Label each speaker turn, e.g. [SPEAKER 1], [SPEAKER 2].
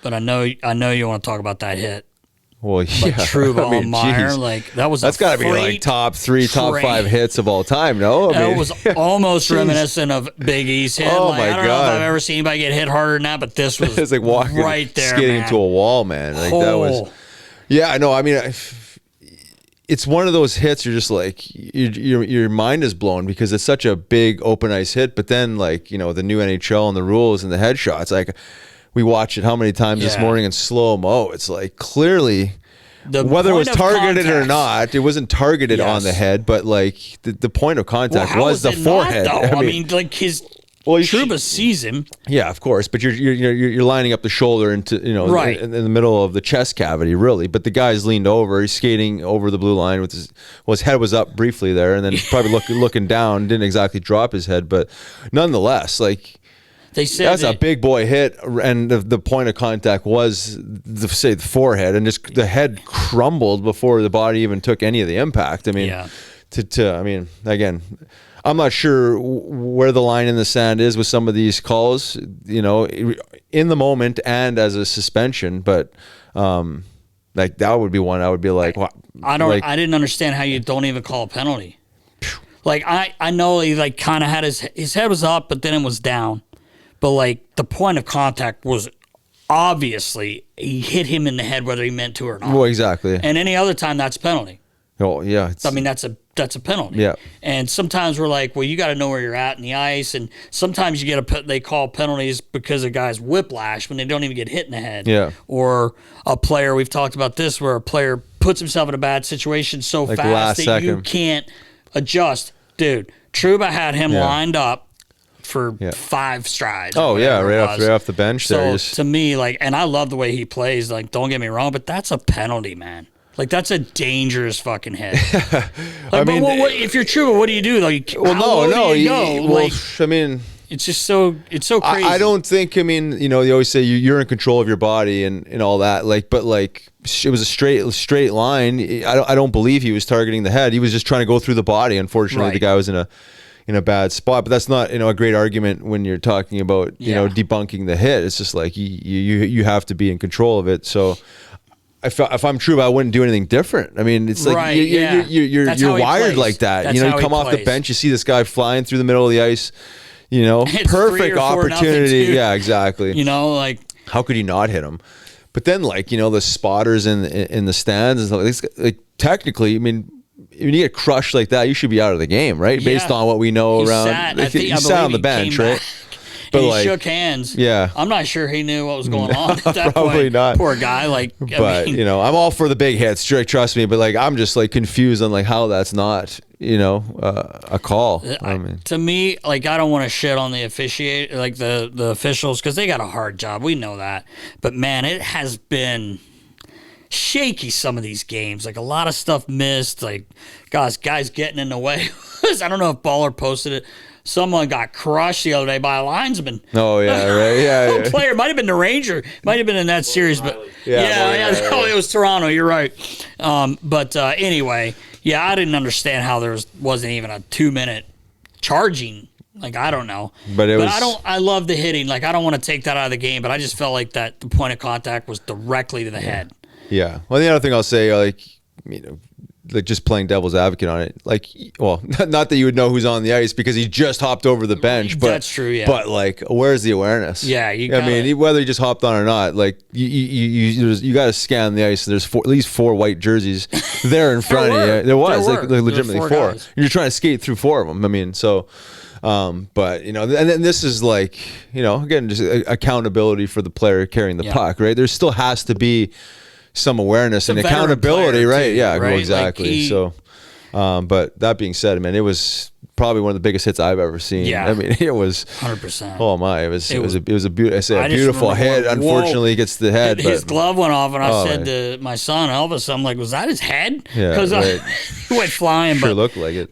[SPEAKER 1] but I know you want to talk about that hit.
[SPEAKER 2] Well, yeah.
[SPEAKER 1] But Trouba on Meier, like that's
[SPEAKER 2] got to be like top 3, top 5 hits of all time. No, I mean,
[SPEAKER 1] it was almost reminiscent of Big E's hit.
[SPEAKER 2] Oh
[SPEAKER 1] like,
[SPEAKER 2] my
[SPEAKER 1] I don't know
[SPEAKER 2] God.
[SPEAKER 1] if I've ever seen anybody get hit harder than that, but this was
[SPEAKER 2] it's like walking
[SPEAKER 1] right there,
[SPEAKER 2] skating
[SPEAKER 1] man.
[SPEAKER 2] into a wall, man. Like that was. Yeah, I know. I mean, it's one of those hits. You're just like your mind is blown because it's such a big open ice hit. But then, like, the new NHL and the rules and the headshots, like. We watched it how many times this morning in slow-mo. It's like clearly, whether it was targeted or not, it wasn't targeted on the head, but like the point of contact was the forehead.
[SPEAKER 1] Not, I mean, like Trouba sees him.
[SPEAKER 2] Yeah, of course, but you're lining up the shoulder into
[SPEAKER 1] right
[SPEAKER 2] in the middle of the chest cavity, really. But the guy's leaned over, he's skating over the blue line with his head was up briefly there, and then probably looking down, didn't exactly drop his head, but nonetheless, like.
[SPEAKER 1] They said
[SPEAKER 2] that's a big boy hit, and the point of contact was, the forehead, and just the head crumbled before the body even took any of the impact. I mean, I mean, again, I'm not sure where the line in the sand is with some of these calls, in the moment and as a suspension, but like that would be one I would be like,
[SPEAKER 1] I didn't understand how you don't even call a penalty. Like I know he like kind of had his head was up, but then it was down. But, like, the point of contact was obviously he hit him in the head whether he meant to or not.
[SPEAKER 2] Well, exactly.
[SPEAKER 1] And any other time, that's a penalty.
[SPEAKER 2] Oh, yeah.
[SPEAKER 1] I mean, that's a penalty.
[SPEAKER 2] Yeah.
[SPEAKER 1] And sometimes we're like, well, you got to know where you're at in the ice. And sometimes they call penalties because a guy's whiplash when they don't even get hit in the head.
[SPEAKER 2] Yeah.
[SPEAKER 1] Or a player, we've talked about this, where a player puts himself in a bad situation so
[SPEAKER 2] like
[SPEAKER 1] fast that
[SPEAKER 2] second.
[SPEAKER 1] You can't adjust. Dude, Trouba had him lined up for 5 strides.
[SPEAKER 2] Oh yeah, right off the bench there.
[SPEAKER 1] So to me, like, and I love the way he plays. Like, don't get me wrong, but that's a penalty, man. Like, that's a dangerous fucking hit. Like, I mean, if you're Trouba, what do you do? Like,
[SPEAKER 2] well, no,
[SPEAKER 1] you go?
[SPEAKER 2] Well,
[SPEAKER 1] like,
[SPEAKER 2] I mean,
[SPEAKER 1] it's so crazy.
[SPEAKER 2] I don't think. I mean, they always say you're in control of your body and all that. Like, but like it was a straight line. I don't believe he was targeting the head. He was just trying to go through the body. Unfortunately, the guy was in a bad spot, but that's not a great argument when you're talking about debunking the hit. It's just like you have to be in control of it. So if I'm Trouba, I wouldn't do anything different. I mean, it's like you're wired like that.
[SPEAKER 1] That's
[SPEAKER 2] you
[SPEAKER 1] how
[SPEAKER 2] come
[SPEAKER 1] he
[SPEAKER 2] off the
[SPEAKER 1] plays.
[SPEAKER 2] bench, you see this guy flying through the middle of the ice.
[SPEAKER 1] It's
[SPEAKER 2] Perfect
[SPEAKER 1] 3 or 4-0
[SPEAKER 2] opportunity.
[SPEAKER 1] too.
[SPEAKER 2] Yeah, exactly.
[SPEAKER 1] Like,
[SPEAKER 2] how could he not hit him? But then, like, the spotters in the stands and stuff. Like, technically, I mean, when you get crushed like that, you should be out of the game, right?
[SPEAKER 1] Yeah.
[SPEAKER 2] Based on what we know around.
[SPEAKER 1] He
[SPEAKER 2] sat on the bench, right?
[SPEAKER 1] But he shook hands.
[SPEAKER 2] Yeah.
[SPEAKER 1] I'm not sure he knew what was going on at that
[SPEAKER 2] probably
[SPEAKER 1] point.
[SPEAKER 2] not.
[SPEAKER 1] Poor guy. Like,
[SPEAKER 2] but I'm all for the big hits, trust me. But like, I'm just like confused on like how that's not a call.
[SPEAKER 1] To me, like, I don't want to shit on the the officials, because they got a hard job. We know that. But man, it has been shaky, some of these games. Like, a lot of stuff missed. Like, guys getting in the way. I don't know if Baller posted it. Someone got crushed the other day by a linesman.
[SPEAKER 2] Oh yeah, right. Yeah.
[SPEAKER 1] Player might have been the Ranger, might have been in that series, but it was Toronto. You're right. But anyway, I didn't understand how there wasn't even a 2-minute charging. Like, I don't know, but I love the hitting. Like, I don't want to take that out of the game, but I just felt like that the point of contact was directly to the head.
[SPEAKER 2] Yeah. Well, the other thing I'll say, like, like, just playing devil's advocate on it, like, well, not that you would know who's on the ice because he just hopped over the bench, but
[SPEAKER 1] that's true. Yeah.
[SPEAKER 2] But like, where's the awareness?
[SPEAKER 1] Yeah,
[SPEAKER 2] I mean, whether he just hopped on or not, like, you got to scan the ice. There's at least 4 white jerseys there in front of you. There was like legitimately 4. You're trying to skate through 4 of them. I mean, so. But and then this is like, again, just accountability for the player carrying the puck, right? There still has to be some awareness and accountability, right?
[SPEAKER 1] Too,
[SPEAKER 2] yeah,
[SPEAKER 1] right?
[SPEAKER 2] exactly. So, but that being said, I mean, it was probably one of the biggest hits I've ever seen.
[SPEAKER 1] Yeah.
[SPEAKER 2] I mean, it was
[SPEAKER 1] 100%.
[SPEAKER 2] Oh my, it was a beautiful hit. Unfortunately, it gets to the head.
[SPEAKER 1] His glove went off, and I said to my son Elvis, I'm like, was that his head?
[SPEAKER 2] Yeah,
[SPEAKER 1] because
[SPEAKER 2] right.
[SPEAKER 1] he went flying.
[SPEAKER 2] Sure
[SPEAKER 1] but
[SPEAKER 2] looked like it.